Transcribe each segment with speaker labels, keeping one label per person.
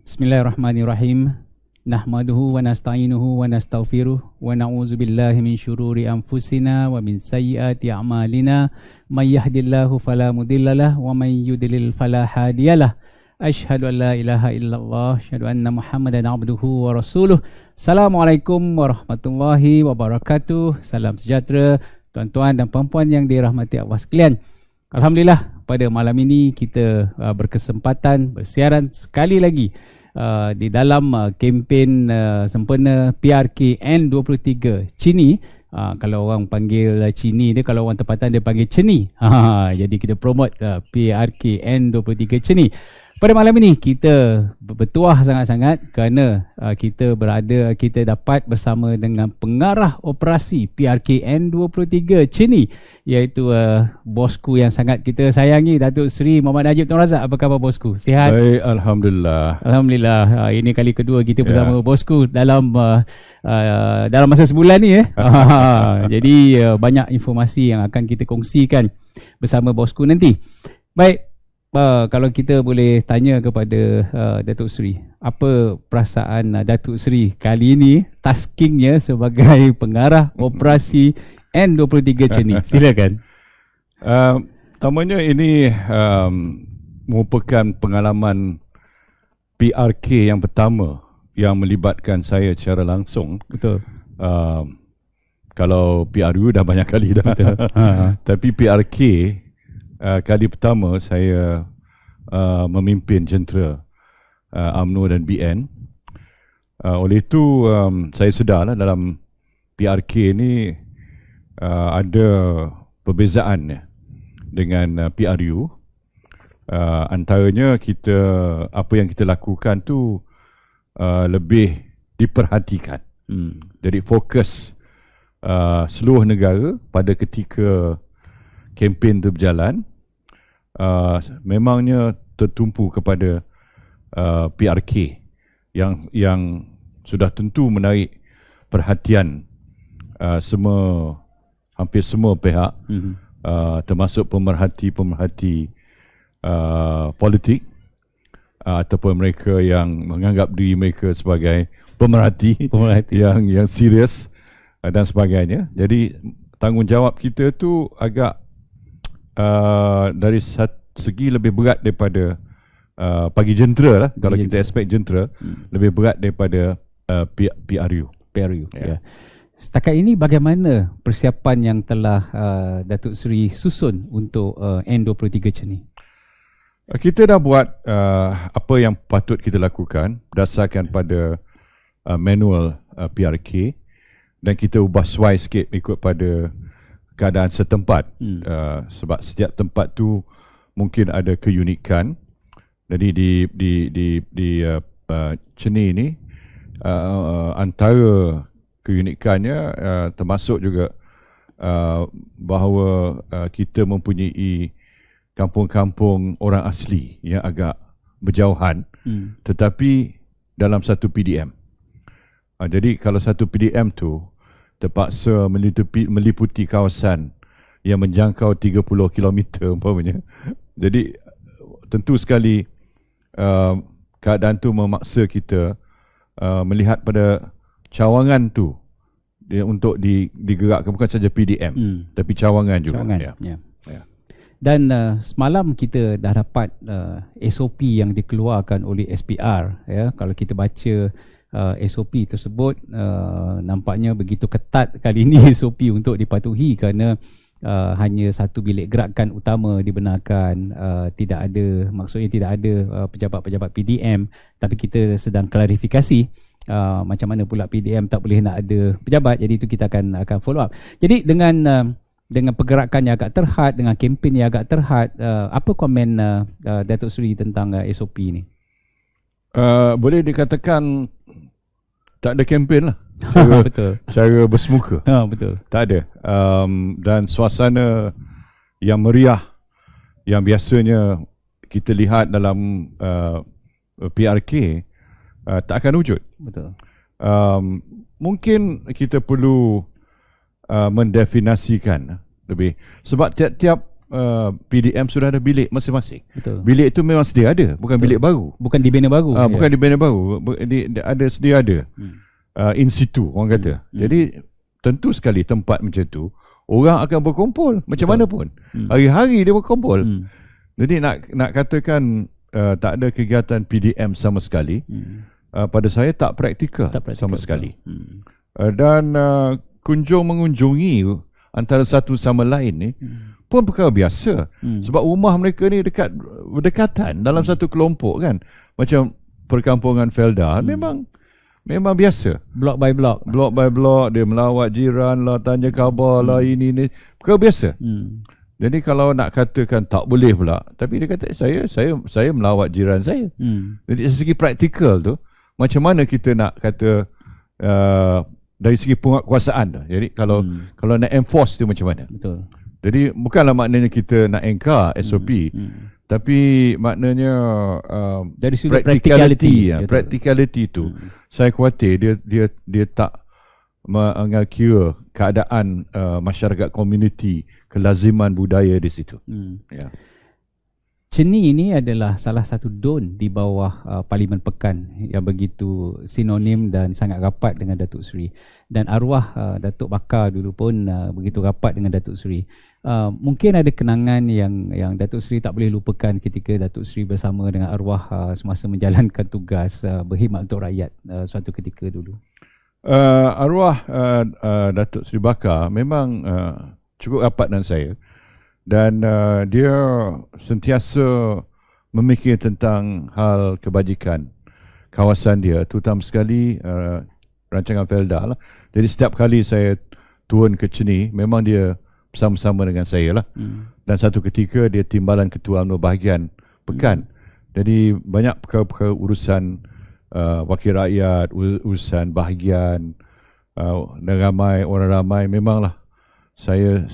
Speaker 1: Bismillahirrahmanirrahim. Nahmaduhu wa nasta'inuhu wa nastaghfiruh wa na'udzu billahi min syururi anfusina wa min sayyiati a'malina. May yahdihillahu fala mudhillalah wa may yudlil fala hadiyalah. Asyhadu an la ilaha illallah, asyhadu anna Muhammadan abduhu wa rasuluh. Assalamualaikum warahmatullahi wabarakatuh. Salam sejahtera tuan-tuan dan puan-puan yang dirahmati Allah sekalian. Alhamdulillah, pada malam ini kita berkesempatan bersiaran sekali lagi di dalam kempen sempena PRK N23 Cini. Kalau orang panggil Cini dia, kalau orang tempatan dia panggil Ceni. Jadi kita promote PRK N23 Cini. Pada malam ini kita bertuah sangat-sangat kerana kita dapat bersama dengan pengarah operasi PRK N23 Cini, iaitu bosku yang sangat kita sayangi, Datuk Seri Muhammad Najib Tun Razak. Apa khabar bosku? Sihat?
Speaker 2: Baik, Alhamdulillah.
Speaker 1: Alhamdulillah. Ini kali kedua kita bersama bosku dalam masa sebulan ni. Jadi banyak informasi yang akan kita kongsikan bersama bosku nanti. Baik. Kalau kita boleh tanya kepada Datuk Seri, apa perasaan Datuk Seri kali ini taskingnya sebagai pengarah operasi N23 Cini? Silakan.
Speaker 2: Pertamanya ini merupakan pengalaman PRK yang pertama yang melibatkan saya secara langsung.
Speaker 1: Betul.
Speaker 2: Kalau PRU dah banyak kali dah.
Speaker 1: Betul.
Speaker 2: Tapi PRK kali pertama saya memimpin jentera UMNO dan BN. Oleh itu saya sedarlah dalam PRK ni ada perbezaan dengan PRU. Antaranya apa yang kita lakukan tu lebih diperhatikan. Jadi fokus seluruh negara pada ketika kempen itu berjalan, memangnya tertumpu kepada PRK yang sudah tentu menarik perhatian hampir semua pihak, termasuk pemerhati politik ataupun mereka yang menganggap diri mereka sebagai pemerhati. yang serius dan sebagainya. Jadi tanggungjawab kita tu agak dari segi lebih berat daripada bagi jentera lah. Kalau kita expect jentera lebih berat daripada PRU.
Speaker 1: Ya. Setakat ini bagaimana persiapan yang telah Datuk Seri susun untuk N23 Cini?
Speaker 2: Kita dah buat apa yang patut kita lakukan berdasarkan pada manual PRK, dan kita ubah suai sikit ikut pada keadaan setempat. Sebab setiap tempat tu mungkin ada keunikan. Jadi di Ceni ni antara keunikannya termasuk juga bahawa kita mempunyai kampung-kampung orang asli yang agak berjauhan, tetapi dalam satu PDM. Jadi kalau satu PDM tu terpaksa meliputi kawasan yang menjangkau 30 km umpamanya. Jadi tentu sekali keadaan tu memaksa kita melihat pada cawangan tu untuk digerakkan, bukan saja PDM tapi cawangan juga.
Speaker 1: Ya. Dan semalam kita dah dapat SOP yang dikeluarkan oleh SPR. Ya, kalau kita baca SOP tersebut, nampaknya begitu ketat kali ini SOP untuk dipatuhi, kerana hanya satu bilik gerakan utama dibenarkan. Maksudnya tidak ada pejabat-pejabat PDM, tapi kita sedang klarifikasi macam mana pula PDM tak boleh nak ada pejabat. Jadi itu kita akan follow up. Jadi dengan pergerakan yang agak terhad, dengan kempen yang agak terhad, apa komen Datuk Seri tentang SOP ni?
Speaker 2: Boleh dikatakan tak ada kempen lah.
Speaker 1: Betul.
Speaker 2: Cara bersemuka.
Speaker 1: Betul.
Speaker 2: Tak ada. Dan suasana yang meriah yang biasanya kita lihat dalam PRK tak akan wujud.
Speaker 1: Betul.
Speaker 2: Mungkin kita perlu mendefinisikan lebih, sebab tiap-tiap PDM sudah ada bilik masing-masing.
Speaker 1: Betul.
Speaker 2: Bilik itu memang sedia ada, bukan
Speaker 1: Betul.
Speaker 2: bilik baru.
Speaker 1: Bukan dibina baru.
Speaker 2: Bukan dibina baru, ada sedia ada. In situ orang kata. Jadi tentu sekali tempat macam tu orang akan berkumpul macam mana pun. Hari-hari dia berkumpul. Jadi nak katakan tak ada kegiatan PDM sama sekali, pada saya tak praktikal sama sekali. Dan kunjung mengunjungi antara satu sama lain ni pun perkara biasa. Sebab rumah mereka ni berdekatan dalam satu kelompok kan. Macam perkampungan Felda memang biasa.
Speaker 1: Block by block.
Speaker 2: Block by block, dia melawat jiran lah, tanya khabar lah, ini ni. Perkara biasa. Jadi kalau nak katakan tak boleh pula, tapi dia kata saya melawat jiran saya. Jadi dari segi praktikal tu, macam mana kita nak kata dari segi penguasaan tu. Jadi kalau nak enforce tu macam mana?
Speaker 1: Betul.
Speaker 2: Jadi bukanlah maknanya kita nak engkar SOP, tapi maknanya
Speaker 1: dari sudut practicality
Speaker 2: tu saya khawatir dia tak mengakira keadaan masyarakat komuniti, kelaziman budaya di situ. Ya.
Speaker 1: Ceni ini adalah salah satu don di bawah Parlimen Pekan yang begitu sinonim dan sangat rapat dengan Datuk Seri. Dan arwah Datuk Bakar dulu pun begitu rapat dengan Datuk Seri. Mungkin ada kenangan yang Datuk Seri tak boleh lupakan ketika Datuk Seri bersama dengan arwah semasa menjalankan tugas berkhidmat untuk rakyat suatu ketika dulu.
Speaker 2: Arwah Datuk Seri Bakar memang cukup rapat dengan saya. Dan dia sentiasa memikir tentang hal kebajikan kawasan dia, terutama sekali rancangan Felda lah. Jadi setiap kali saya turun ke Ceni, memang dia bersama-sama dengan saya lah. Dan satu ketika dia timbalan ketua UMNO bahagian Pekan. Jadi banyak perkara-perkara urusan wakil rakyat, urusan bahagian dan orang ramai memanglah saya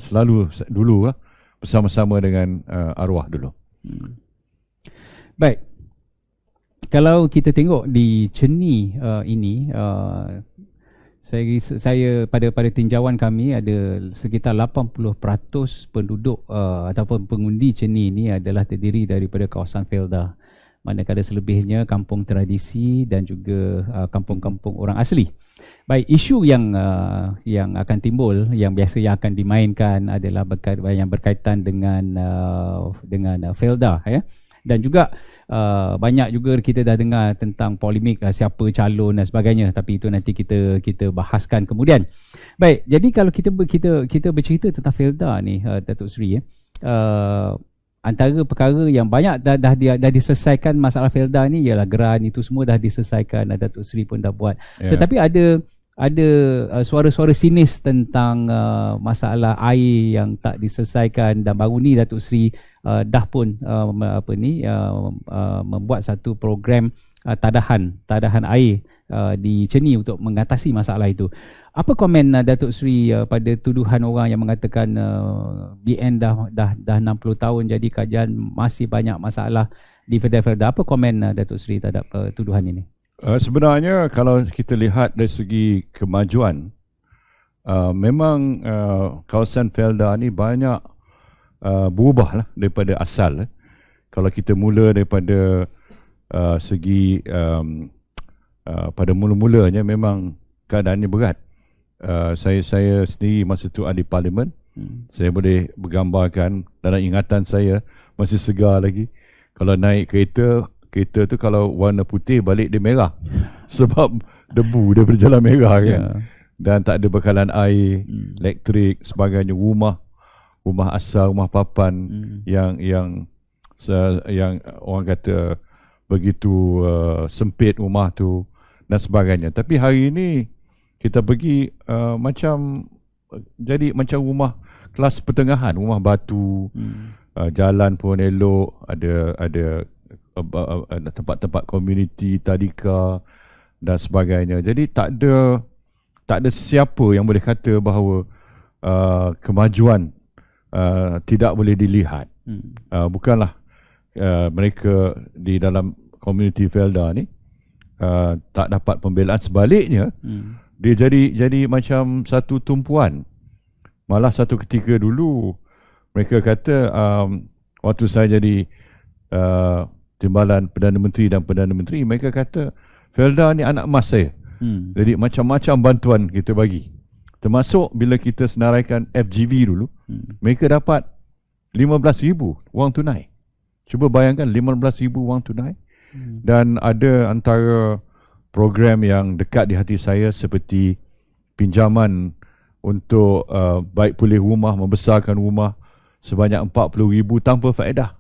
Speaker 2: selalu dulu lah bersama-sama dengan arwah dulu.
Speaker 1: Baik. Kalau kita tengok di Ceni ini, saya pada tinjauan kami ada sekitar 80% penduduk ataupun pengundi Ceni ini adalah terdiri daripada kawasan Felda. Manakala selebihnya kampung tradisi dan juga kampung-kampung orang asli. Baik, isu yang akan timbul, yang biasa yang akan dimainkan adalah yang berkaitan dengan Felda, ya. Dan juga banyak juga kita dah dengar tentang polemik siapa calon dan sebagainya, tapi itu nanti kita bahaskan kemudian. Baik, jadi kalau kita bercerita tentang Felda ni, Datuk Seri, antara perkara yang banyak dah diselesaikan masalah Felda ni ialah geran itu semua dah diselesaikan, Datuk Seri pun dah buat. Tetapi ada suara-suara sinis tentang masalah air yang tak diselesaikan, dan baru ni Datuk Seri dah pun membuat satu program tadahan air di Ceni untuk mengatasi masalah itu. Apa komen Datuk Seri pada tuduhan orang yang mengatakan BN dah 60 tahun jadi kajian masih banyak masalah di Felda? Apa komen Datuk Seri terhadap tuduhan ini?
Speaker 2: Sebenarnya kalau kita lihat dari segi kemajuan, memang kawasan Felda ni banyak berubah lah daripada asal. Kalau kita mula daripada segi pada mula-mulanya memang keadaannya berat. Saya sendiri masa tu ahli parlimen. Saya boleh bergambarkan dalam ingatan saya masih segar lagi. Kalau naik kereta tu kalau warna putih balik dia merah. Sebab debu dia berjalan merah kan. Dan tak ada bekalan air, elektrik, sebagainya. Rumah asal, rumah papan yang orang kata begitu sempit rumah tu dan sebagainya. Tapi hari ini kita pergi jadi macam rumah kelas pertengahan, rumah batu, jalan pun elok, ada tempat-tempat komuniti, tadika dan sebagainya. Jadi tak ada siapa yang boleh kata bahawa kemajuan tidak boleh dilihat. Bukanlah mereka di dalam komuniti Felda ni tak dapat pembelaan, sebaliknya dia jadi macam satu tumpuan. Malah satu ketika dulu Mereka kata waktu saya jadi timbalan Perdana Menteri dan Perdana Menteri, mereka kata Felda ni anak emas saya. Jadi macam-macam bantuan kita bagi. Termasuk bila kita senaraikan FGV dulu, mereka dapat 15,000 wang tunai. Cuba bayangkan 15,000 wang tunai. Dan ada antara program yang dekat di hati saya seperti pinjaman untuk baik pulih rumah, membesarkan rumah sebanyak 40,000 tanpa faedah.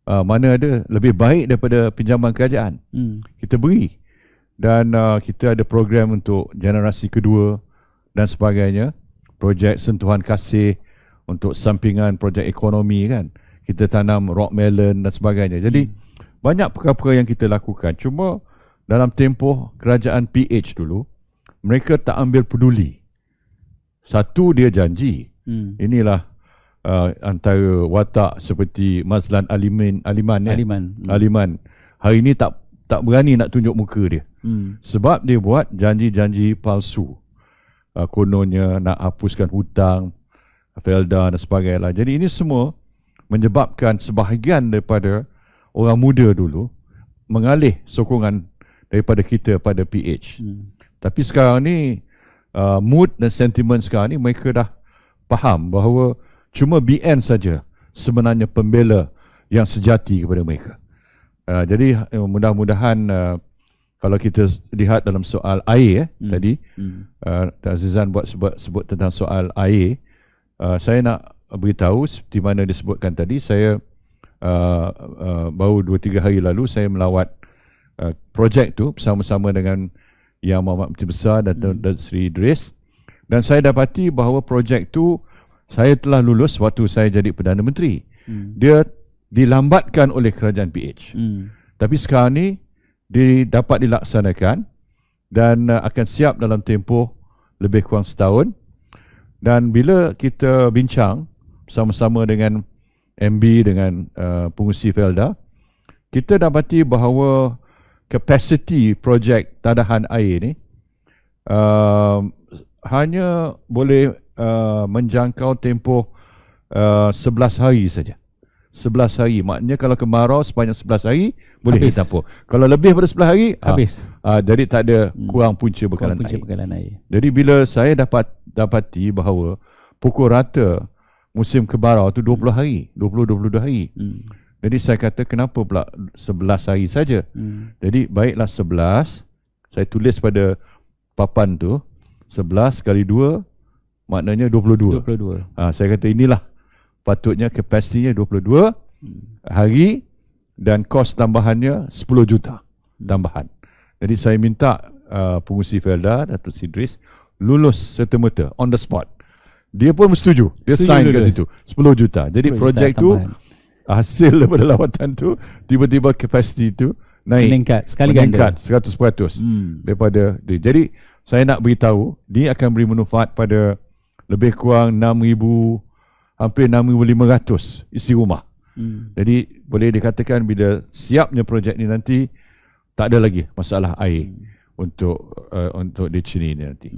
Speaker 2: Mana ada lebih baik daripada pinjaman kerajaan. Kita beri. Dan kita ada program untuk generasi kedua dan sebagainya. Projek sentuhan kasih untuk sampingan projek ekonomi kan. Kita tanam rock melon dan sebagainya. Jadi banyak perkara-perkara yang kita lakukan. Cuma dalam tempoh kerajaan PH dulu, mereka tak ambil peduli. Satu, dia janji. Inilah antara watak seperti Mazlan Aliman. Hari ini tak berani nak tunjuk muka dia. Sebab dia buat janji-janji palsu. Kononnya nak hapuskan hutang Felda dan sebagainya. Jadi ini semua menyebabkan sebahagian daripada orang muda dulu mengalih sokongan daripada kita pada PH. Tapi sekarang ni mood dan sentimen sekarang ni mereka dah faham bahawa cuma BN saja sebenarnya pembela yang sejati kepada mereka. Jadi mudah-mudahan kalau kita lihat dalam soal air tadi, Azizan sebut tentang soal air, saya nak beritahu seperti mana disebutkan tadi, saya baru 2-3 hari lalu saya melawat projek tu bersama-sama dengan Yang Mohd Menteri Besar dan Sri Idris, dan saya dapati bahawa projek tu saya telah lulus waktu saya jadi Perdana Menteri. Dia dilambatkan oleh kerajaan PH. Tapi sekarang ni dapat dilaksanakan dan akan siap dalam tempoh lebih kurang setahun. Dan bila kita bincang bersama-sama dengan MB dengan pengurusi Felda, kita dapati bahawa kapasiti projek tadahan air ni hanya boleh menjangkau tempoh 11 hari saja. 11 hari, maknanya kalau kemarau sepanjang 11 hari boleh ditampung. Kalau lebih daripada 11 hari habis. Jadi tak ada kurang punca bekalan air. Jadi bila saya dapati bahawa pukul rata musim kemarau tu 20 hari, 20-22 hari. Jadi saya kata kenapa pula 11 hari saja. Jadi baiklah 11, saya tulis pada papan tu 11 kali 2 maknanya 22. Saya kata inilah patutnya kapasitinya 22 hari dan kos tambahannya 10 juta tambahan. Jadi saya minta pengurusi Felda Datuk Idris lulus serta-merta on the spot. Dia pun setuju. Dia sign kat situ 10 juta. Jadi projek tu hasil daripada lawatan tu tiba-tiba kapasiti tu meningkat 100% daripada dia. Jadi saya nak beritahu dia akan beri manfaat pada lebih kurang 6,000, hampir 6,500 isi rumah. Jadi boleh dikatakan bila siapnya projek ni nanti tak ada lagi masalah air untuk di sini nanti.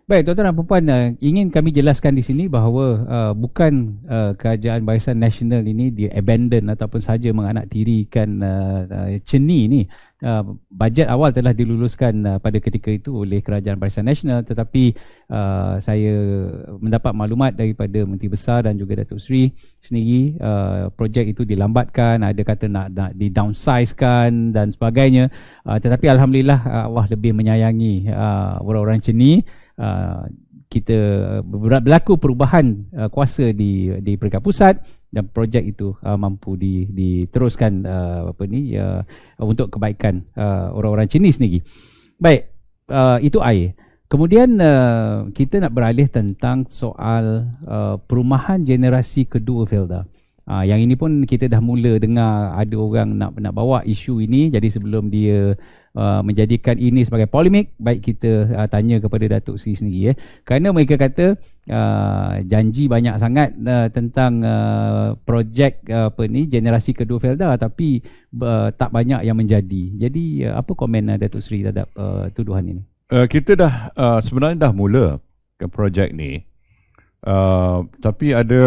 Speaker 1: Baik, tuan-tuan dan puan-puan, ingin kami jelaskan di sini bahawa bukan kerajaan Barisan Nasional ini dia abandon ataupun sahaja menganaktirikan ceni ni. Bajet awal telah diluluskan pada ketika itu oleh kerajaan Barisan Nasional, tetapi saya mendapat maklumat daripada Menteri Besar dan juga Datuk Seri sendiri, projek itu dilambatkan, ada kata nak di downsizekan dan sebagainya. Tetapi alhamdulillah Allah lebih menyayangi orang-orang ceni. Kita berlaku perubahan kuasa di Peringkat Pusat dan projek itu mampu diteruskan untuk kebaikan orang-orang ceni sendiri. Baik, itu air. Kemudian kita nak beralih tentang soal perumahan generasi kedua Felda. Yang ini pun kita dah mula dengar ada orang nak bawa isu ini. Jadi sebelum dia menjadikan ini sebagai polemik, baik kita tanya kepada Datuk Seri sendiri kerana mereka kata janji banyak sangat tentang projek generasi kedua Felda, tapi tak banyak yang menjadi. Jadi apa komen Datuk Seri terhadap tuduhan ini?
Speaker 2: Kita dah sebenarnya dah mula ke projek ni Tapi ada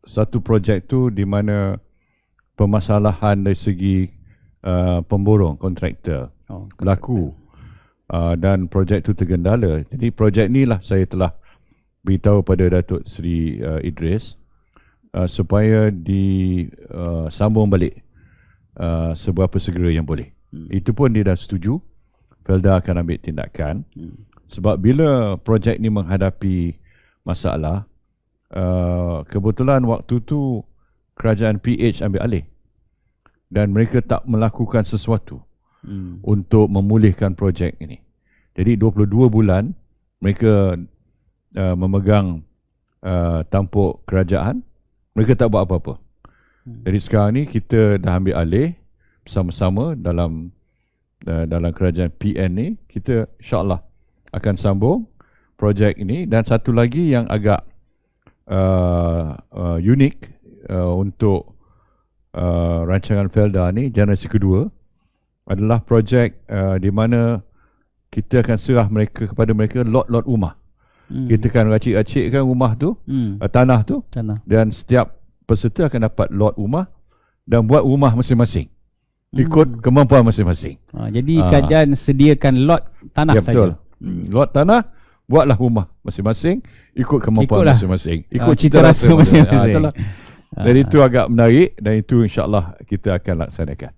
Speaker 2: satu projek tu di mana permasalahan dari segi pemborong, kontraktor berlaku. Dan projek tu tergendala. Jadi projek ni lah saya telah beritahu pada Datuk Seri Idris supaya disambung balik seberapa segera yang boleh. Itu pun dia dah setuju. Felda akan ambil tindakan. Sebab bila projek ni menghadapi masalah, kebetulan waktu tu kerajaan PH ambil alih dan mereka tak melakukan sesuatu untuk memulihkan projek ini. Jadi 22 bulan mereka memegang tampuk kerajaan, mereka tak buat apa-apa. Jadi sekarang ni kita dah ambil alih bersama-sama dalam kerajaan PN ni. Kita insyaAllah akan sambung projek ini. Dan satu lagi yang agak unik untuk rancangan Felda ni, generasi kedua, adalah projek di mana kita akan serah kepada mereka lot-lot rumah. Kita akan racik-racikkan rumah tu, tanah tu, dan setiap peserta akan dapat lot rumah dan buat rumah masing-masing ikut kemampuan masing-masing.
Speaker 1: Jadi kerajaan sediakan lot tanah saja.
Speaker 2: Betul. Lot tanah, buatlah rumah masing-masing ikut kemampuan masing-masing, ikut cita rasa masing-masing. Jadi itu agak menarik dan itu insya-Allah kita akan laksanakan.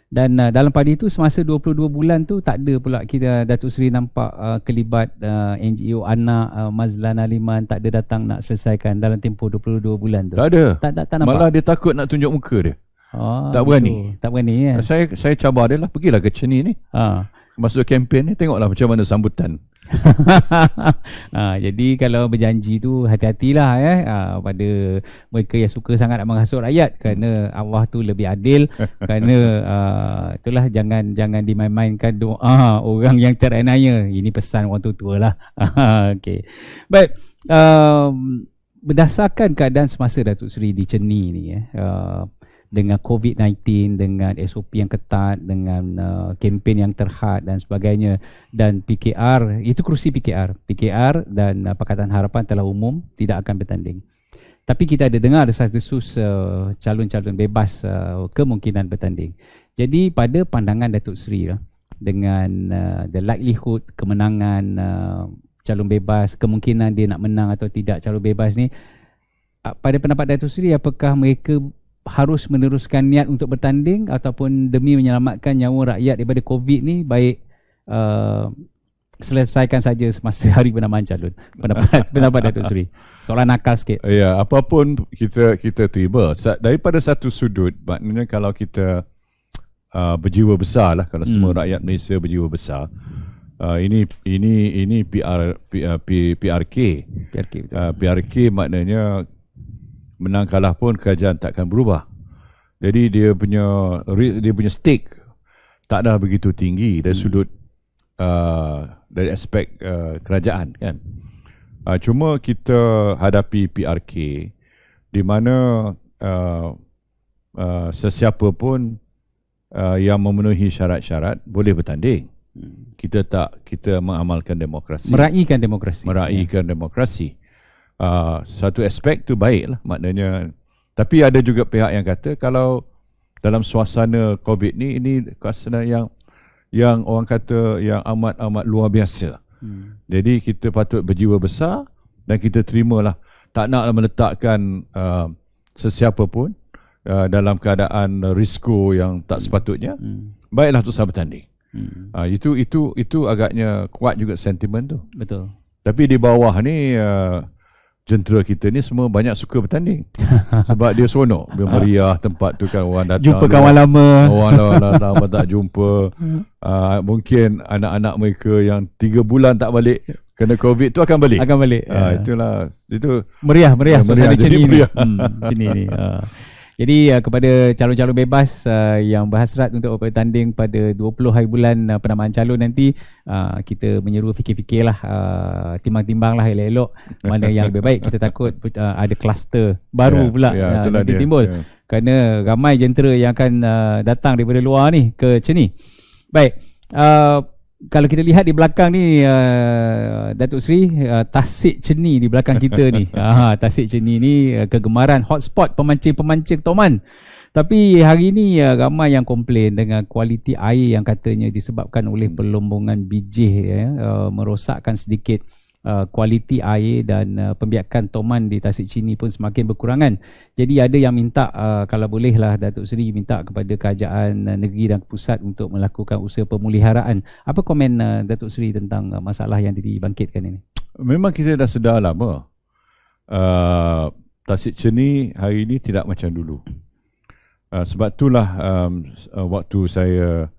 Speaker 1: Dan dalam pada itu semasa 22 bulan tu tak ada pula kita Datuk Seri nampak kelibat NGO anak Mazlan Aliman tak ada datang nak selesaikan dalam tempoh 22 bulan tu.
Speaker 2: Tak ada.
Speaker 1: Tak nampak.
Speaker 2: Malah dia takut nak tunjuk muka dia. Tak berani.
Speaker 1: Tak berani ya.
Speaker 2: Saya cabar dia lah, pergilah ke Ceni ni. Masuk kempen ni, tengoklah macam mana sambutan.
Speaker 1: Jadi kalau berjanji tu hati-hatilah pada mereka yang suka sangat nak menghasut rakyat, kerana Allah tu lebih adil. Kerana itulah jangan dimain-mainkan doa orang yang teraniaya. Ini pesan orang tua lah. Okay. Baik, berdasarkan keadaan semasa Datuk Seri di Ceni ni dengan COVID-19, dengan SOP yang ketat, dengan kempen yang terhad dan sebagainya, dan PKR, itu kerusi PKR dan Pakatan Harapan telah umum tidak akan bertanding. Tapi kita ada dengar desas-desus calon-calon bebas kemungkinan bertanding. Jadi pada pandangan Datuk Seri dengan the likelihood kemenangan calon bebas, kemungkinan dia nak menang atau tidak calon bebas ni, pada pendapat Datuk Seri, apakah mereka harus meneruskan niat untuk bertanding ataupun demi menyelamatkan nyawa rakyat daripada COVID ni, baik selesaikan saja semasa hari penamaan calon? Pendapat Datuk Seri. Soalan nakal sikit.
Speaker 2: Ya, apapun kita terima. Daripada satu sudut, maknanya kalau kita berjiwa besar lah, kalau semua rakyat Malaysia berjiwa besar, ini PRK. PRK maknanya menang kalah pun kerajaan takkan berubah. Jadi dia punya stake tak dah begitu tinggi dari sudut dari aspek kerajaan kan. Cuma kita hadapi PRK di mana sesiapa pun yang memenuhi syarat-syarat boleh bertanding. Kita mengamalkan demokrasi. Meraihkan demokrasi. Satu aspek tu baik lah maknanya. Tapi ada juga pihak yang kata kalau dalam suasana COVID ni, ini suasana yang orang kata yang amat luar biasa. Jadi kita patut berjiwa besar dan kita terimalah. Tak nak meletakkan sesiapa pun dalam keadaan risiko yang tak sepatutnya. Baiklah tu sahabat bertanding. Itu agaknya kuat juga sentimen tu.
Speaker 1: Betul.
Speaker 2: Tapi di bawah ni jentera kita ni semua banyak suka bertanding. Sebab dia seronok, dia meriah tempat tu kan, orang datang,
Speaker 1: jumpa kawan lama. Orang
Speaker 2: lama tak jumpa. Mungkin anak-anak mereka yang 3 bulan tak balik kena COVID tu akan balik. Itulah, itu meriah
Speaker 1: jadi meriah. Sini ni. Jadi kepada calon-calon bebas yang berhasrat untuk bertanding pada 20 hari bulan penamaan calon nanti, kita menyeru fikir-fikirlah, timbang-timbanglah elok-elok mana yang lebih baik. Kita takut ada kluster baru pula nanti timbul. Kerana ramai jentera yang akan datang daripada luar ni ke Ceni. Baik, kalau kita lihat di belakang ni, Datuk Seri, Tasik Ceni di belakang kita ni. Tasik Ceni ni kegemaran hotspot pemancing-pemancing Toman. Tapi hari ni ramai yang komplain dengan kualiti air yang katanya disebabkan oleh pelombongan bijih, merosakkan sedikit kualiti air, dan pembiakan Toman di Tasik Ceni pun semakin berkurangan. Jadi ada yang minta, kalau bolehlah Datuk Seri minta kepada kerajaan negeri dan pusat untuk melakukan usaha pemuliharaan. Apa komen Datuk Seri tentang masalah yang dibangkitkan ini?
Speaker 2: Memang kita dah sedar lama. Tasik Ceni hari ini tidak macam dulu. Sebab itulah waktu saya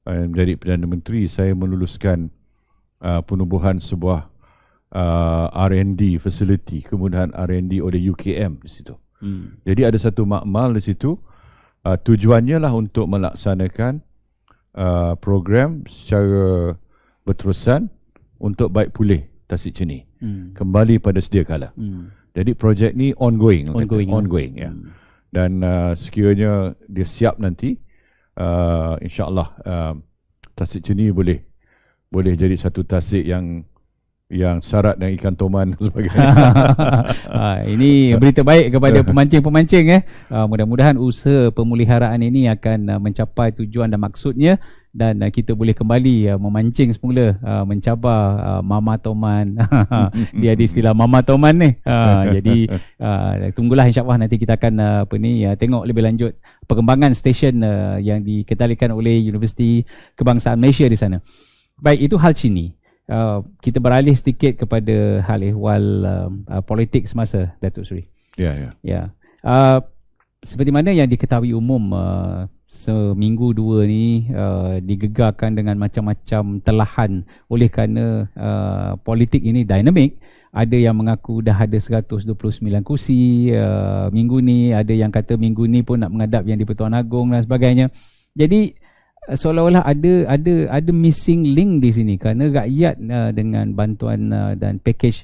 Speaker 2: menjadi Perdana Menteri, saya meluluskan penubuhan sebuah R&D facility, kemudahan R&D oleh UKM di situ. Jadi ada satu makmal di situ. Tujuannya lah untuk melaksanakan program secara berterusan untuk baik pulih Tasik Ceni, kembali pada sedia kala. Jadi projek ni ongoing ya. Dan sekiranya dia siap nanti, insya-Allah Tasik Ceni boleh jadi satu tasik yang syarat dengan ikan toman dan sebagainya.
Speaker 1: Ini berita baik kepada pemancing-pemancing. Mudah-mudahan usaha pemuliharaan ini akan mencapai tujuan dan maksudnya, dan kita boleh kembali memancing semula, mencabar mama toman. Dia ada istilah mama toman ni. Jadi tunggulah, insya-Allah nanti kita akan tengok lebih lanjut perkembangan stesen yang dikendalikan oleh Universiti Kebangsaan Malaysia di sana. Baik, itu hal Cini. Kita beralih sedikit kepada hal ehwal politik semasa, Datuk Seri. Ya. Seperti mana yang diketahui umum, seminggu dua ni digegarkan dengan macam-macam telahan oleh kerana politik ini dinamik. Ada yang mengaku dah ada 129 kursi minggu ni, ada yang kata minggu ni pun nak menghadap Yang di-Pertuan Agong dan sebagainya. Jadi seolah-olah ada missing link di sini, kerana rakyat dengan bantuan dan pakej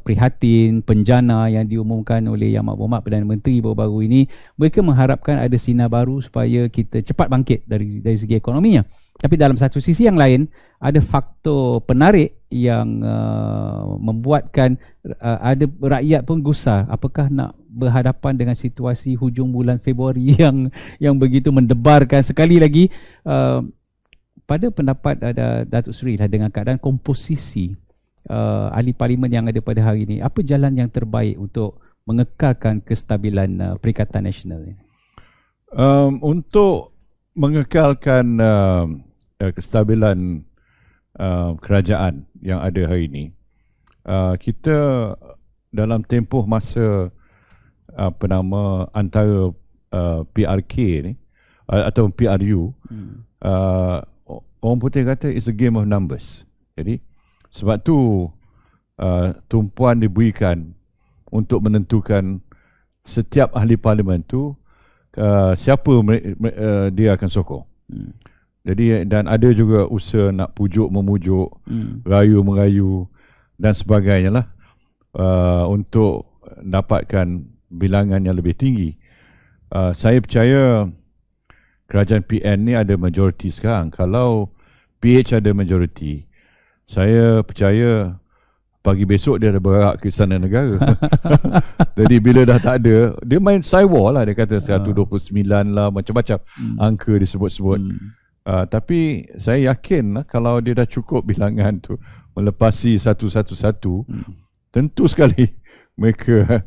Speaker 1: prihatin penjana yang diumumkan oleh Yang Amat Berhormat Perdana Menteri baru-baru ini, mereka mengharapkan ada sinar baru supaya kita cepat bangkit dari segi ekonominya. Tapi dalam satu sisi yang lain, ada faktor penarik yang membuatkan ada rakyat pun gusar. Apakah nak berhadapan dengan situasi hujung bulan Februari yang begitu mendebarkan? Sekali lagi, pada pendapat Datuk Seri lah, dengan keadaan komposisi ahli parlimen yang ada pada hari ini, apa jalan yang terbaik untuk mengekalkan kestabilan Perikatan Nasional ini?
Speaker 2: Untuk mengekalkan kestabilan kerajaan yang ada hari ini, kita dalam tempoh masa antara PRK ni atau PRU, orang putih kata it's a game of numbers. Jadi sebab tu tumpuan diberikan untuk menentukan setiap ahli parlimen tu siapa dia akan sokong. Jadi, dan ada juga usaha nak pujuk-memujuk, rayu-merayu dan sebagainya lah, untuk dapatkan bilangan yang lebih tinggi. Saya percaya kerajaan PN ni ada majoriti sekarang. Kalau PH ada majoriti, saya percaya pagi besok dia ada bergerak ke Istana Negara. Jadi bila dah tak ada, dia main cyber lah. Dia kata 129 lah, macam-macam angka disebut-sebut. Tapi saya yakin lah, kalau dia dah cukup bilangan tu melepasi 111, tentu sekali mereka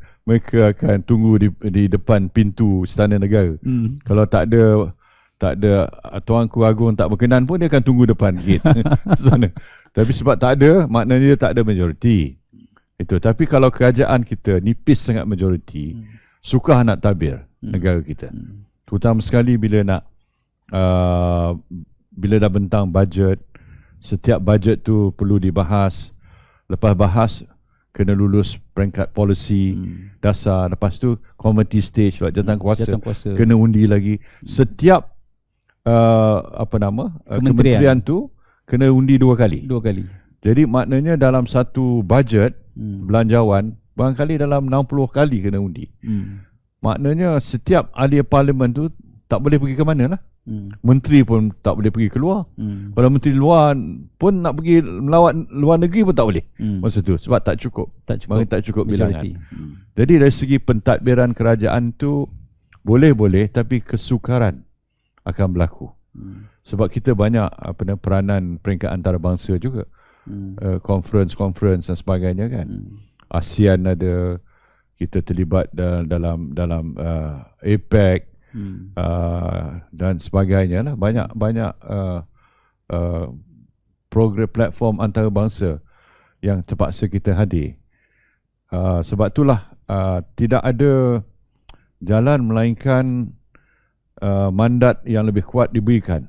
Speaker 2: akan tunggu di depan pintu Istana Negara. Kalau tak ada Tuanku Agong tak berkenan pun, dia akan tunggu depan gate sana. Tapi sebab tak ada, maknanya dia tak ada majoriti. Itu. Tapi kalau kerajaan kita nipis sangat majoriti, sukar nak tabir negara kita. Terutama sekali bila dah bentang bajet, setiap bajet tu perlu dibahas. Lepas bahas, kena lulus peringkat policy dasar. Lepas tu committee stage, jawatan kuasa, kena undi lagi. Setiap kementerian tu kena undi dua kali. Jadi maknanya dalam satu bajet belanjawan, barangkali dalam 60 kali kena undi. Maknanya setiap ahli parlimen tu tak boleh pergi ke mana lah. Menteri pun tak boleh pergi keluar. Kalau menteri luar pun nak pergi melawat luar negeri pun tak boleh masa tu, sebab tak cukup tak cukup bilangan. Jadi dari segi pentadbiran kerajaan tu boleh tapi kesukaran akan berlaku. Sebab kita banyak peranan peringkat antarabangsa juga, conference dan sebagainya kan. ASEAN ada, kita terlibat dalam APEC, dan sebagainya lah. Banyak program platform antarabangsa yang terpaksa kita hadir. Sebab itulah tidak ada jalan melainkan mandat yang lebih kuat diberikan,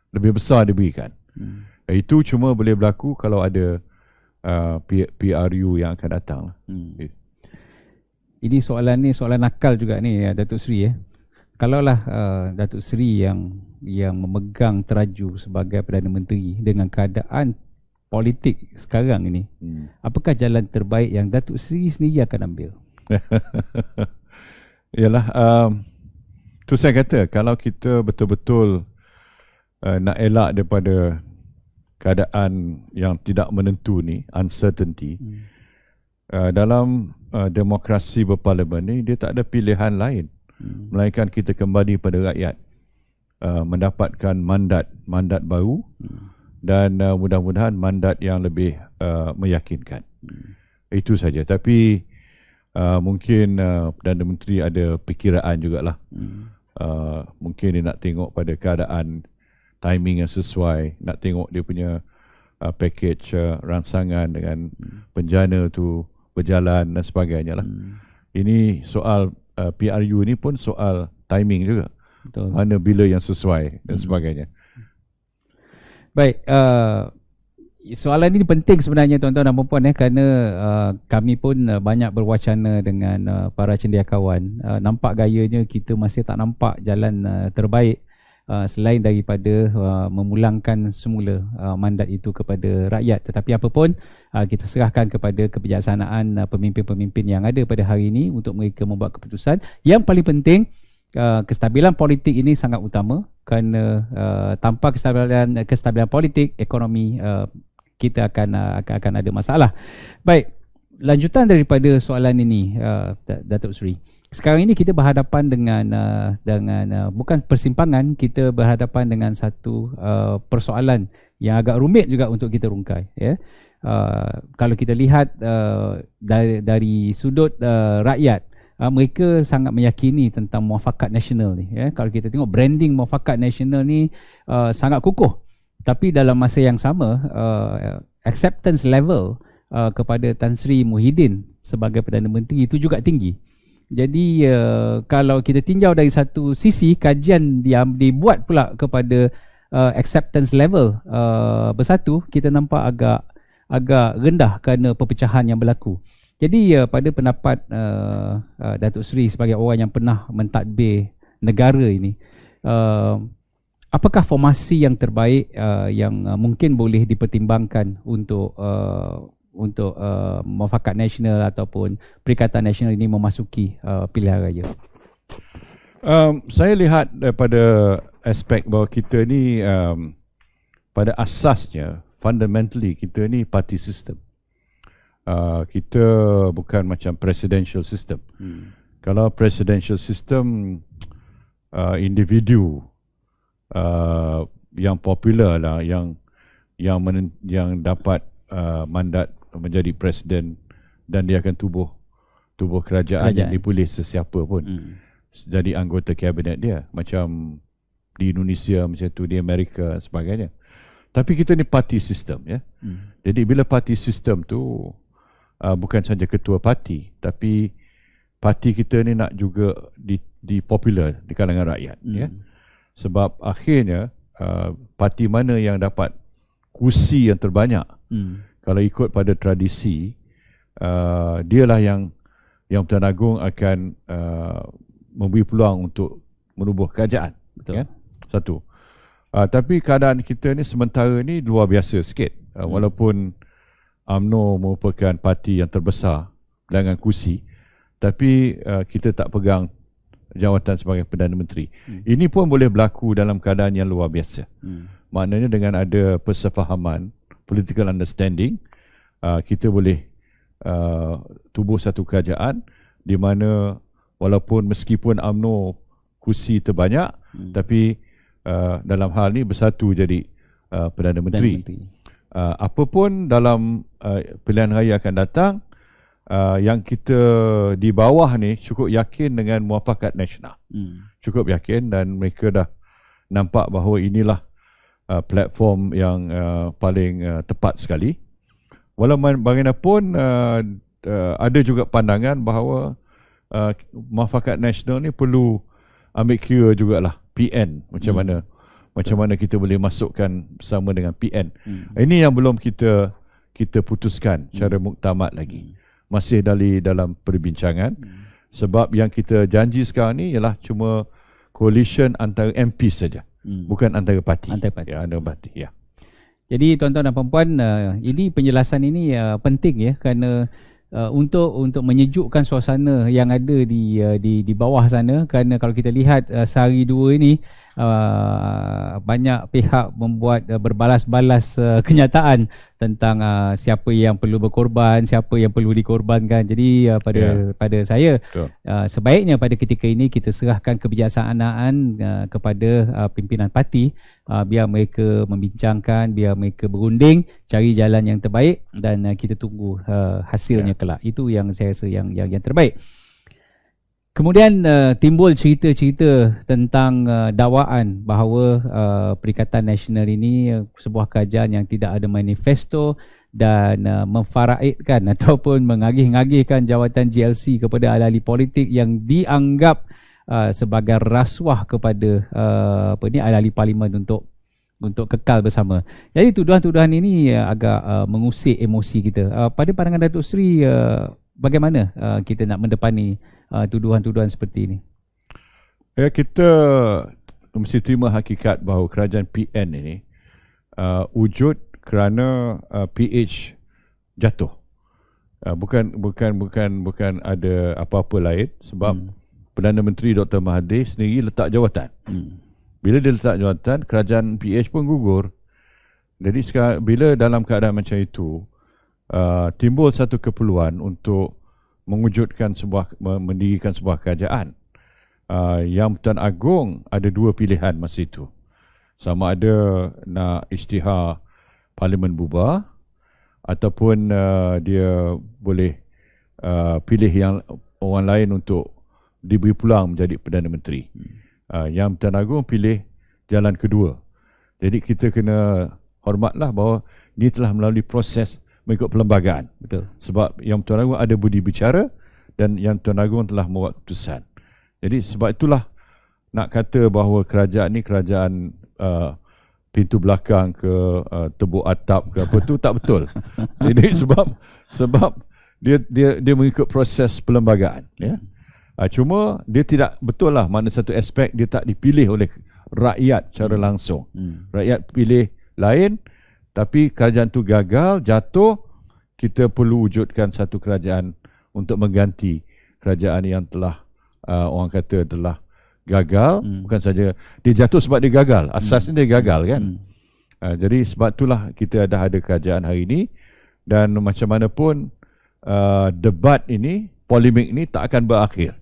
Speaker 2: lebih besar diberikan. Itu cuma boleh berlaku kalau ada PRU yang akan datang.
Speaker 1: Ini soalan nakal juga ni, Datuk Seri. Kalaulah Datuk Seri yang memegang teraju sebagai Perdana Menteri dengan keadaan politik sekarang ini, apakah jalan terbaik yang Datuk Seri sendiri akan ambil?
Speaker 2: Yalah, tu saya kata, kalau kita betul-betul nak elak daripada keadaan yang tidak menentu ni, uncertainty, dalam demokrasi berparlimen ni, dia tak ada pilihan lain melainkan kita kembali pada rakyat, mendapatkan mandat baru, dan mudah-mudahan mandat yang lebih meyakinkan. Itu saja. Tapi mungkin Perdana Menteri ada perkiraan jugalah. Mungkin dia nak tengok pada keadaan timing yang sesuai, nak tengok dia punya package rangsangan dengan penjana tu berjalan dan sebagainya lah. Ini soal PRU ni pun soal timing juga. Betul. Mana bila yang sesuai dan sebagainya.
Speaker 1: Baik, soalan ini penting sebenarnya tuan-tuan dan puan-puan, kerana kami pun banyak berwacana dengan para cendekiawan. Nampak gayanya kita masih tak nampak jalan terbaik selain daripada memulangkan semula mandat itu kepada rakyat. Tetapi apa pun, kita serahkan kepada kebijaksanaan pemimpin-pemimpin yang ada pada hari ini untuk mereka membuat keputusan. Yang paling penting, kestabilan politik ini sangat utama, kerana tanpa kestabilan politik, ekonomi kita akan ada masalah. Baik, lanjutan daripada soalan ini, Datuk Seri. Sekarang ini kita berhadapan dengan bukan persimpangan, kita berhadapan dengan satu persoalan yang agak rumit juga untuk kita rungkai. Kalau kita lihat dari sudut rakyat, mereka sangat meyakini tentang muafakat nasional ni. Kalau kita tengok branding muafakat nasional ni sangat kukuh. Tapi dalam masa yang sama, acceptance level kepada Tan Sri Muhyiddin sebagai Perdana Menteri itu juga tinggi. Jadi kalau kita tinjau dari satu sisi, kajian dibuat pula kepada acceptance level bersatu, kita nampak agak rendah kerana perpecahan yang berlaku. Jadi pada pendapat Datuk Seri sebagai orang yang pernah mentadbir negara ini, apakah formasi yang terbaik yang mungkin boleh dipertimbangkan untuk muafakat nasional ataupun Perikatan Nasional ini memasuki pilihan raya?
Speaker 2: Saya lihat daripada aspek bahawa kita ni pada asasnya, fundamentally kita ni party system. Kita bukan macam presidential system. Kalau presidential system, individu yang popular lah yang dapat mandat menjadi presiden, dan dia akan tubuh kerajaan yang dipilih sesiapa pun jadi anggota kabinet dia, macam di Indonesia macam tu, di Amerika dan sebagainya. Tapi kita ni party system, ya. Jadi bila party system tu bukan saja ketua parti, tapi parti kita ni nak juga di popular di kalangan rakyat, ya. Sebab akhirnya parti mana yang dapat kursi yang terbanyak, kalau ikut pada tradisi, dialah yang Tuan Agong akan memberi peluang untuk menubuh kerajaan. Betul. Ya? Satu. Tapi keadaan kita ni sementara ni luar biasa sikit. Walaupun UMNO merupakan parti yang terbesar dengan kursi, tapi kita tak pegang jawatan sebagai Perdana Menteri. Ini pun boleh berlaku dalam keadaan yang luar biasa. Maknanya dengan ada persefahaman, political understanding, kita boleh tubuh satu kerajaan di mana walaupun meskipun UMNO kursi terbanyak, tapi dalam hal ni bersatu jadi Perdana Menteri. Apapun dalam pilihan raya akan datang, yang kita di bawah ni cukup yakin dengan muafakat nasional. Cukup yakin, dan mereka dah nampak bahawa inilah platform yang paling tepat sekali. Walaupun bagaimanapun ada juga pandangan bahawa muafakat nasional ni perlu ambil kira jugalah PN macam mana kita boleh masukkan bersama dengan PN. Ini yang belum kita putuskan secara muktamad lagi. Masih dalam perbincangan. Sebab yang kita janji sekarang ni ialah cuma coalition antara MP saja. Bukan antara parti. Antara parti. Ya.
Speaker 1: Jadi tuan-tuan dan puan-puan, ini penjelasan ini penting ya, kerana untuk menyejukkan suasana yang ada di bawah sana, kerana kalau kita lihat sehari dua ini banyak pihak membuat berbalas-balas kenyataan tentang siapa yang perlu berkorban, siapa yang perlu dikorbankan. Jadi pada saya sebaiknya pada ketika ini kita serahkan kebijaksanaan kepada pimpinan parti, biar mereka membincangkan, biar mereka berunding, cari jalan yang terbaik, dan kita tunggu hasilnya kelak. Itu yang saya rasa yang terbaik. Kemudian timbul cerita-cerita tentang dakwaan bahawa Perikatan Nasional ini sebuah kerajaan yang tidak ada manifesto dan memfaraidkan ataupun mengagih-agihkan jawatan GLC kepada ahli-ahli politik yang dianggap sebagai rasuah kepada ahli-ahli parlimen untuk kekal bersama. Jadi tuduhan-tuduhan ini agak mengusik emosi kita. Pada pandangan Datuk Seri, bagaimana kita nak mendepani tuduhan-tuduhan seperti ini?
Speaker 2: Ya, kita mesti terima hakikat bahawa kerajaan PN ini wujud kerana PH jatuh. Bukan ada apa-apa lain, sebab Perdana Menteri Dr. Mahathir sendiri letak jawatan. Bila dia letak jawatan, kerajaan PH pun gugur. Jadi sekarang, bila dalam keadaan macam itu, timbul satu keperluan untuk mendirikan sebuah kerajaan. Yang Tuan Agong ada dua pilihan masa itu. Sama ada nak isytihar parlimen bubar, ataupun dia boleh pilih yang orang lain untuk diberi peluang menjadi Perdana Menteri. Yang Tuan Agong pilih jalan kedua. Jadi kita kena hormatlah bahawa dia telah melalui proses mengikut perlembagaan.
Speaker 1: Betul.
Speaker 2: Sebab Yang Tuan Agong ada budi bicara dan Yang Tuan Agong telah membuat keputusan. Jadi sebab itulah nak kata bahawa kerajaan ni kerajaan pintu belakang ke tebuk atap ke apa tu tak betul. Jadi sebab dia mengikut proses perlembagaan, ya. Cuma dia tidak betul lah, mana satu aspek dia tak dipilih oleh rakyat secara langsung. Rakyat pilih lain, tapi kerajaan tu gagal, jatuh. Kita perlu wujudkan satu kerajaan untuk mengganti kerajaan yang telah orang kata telah gagal. Bukan saja dia jatuh sebab dia gagal, asasnya dia gagal kan. Jadi sebab itulah kita dah ada kerajaan hari ini. Dan macam mana pun debat ini, polemik ini tak akan berakhir.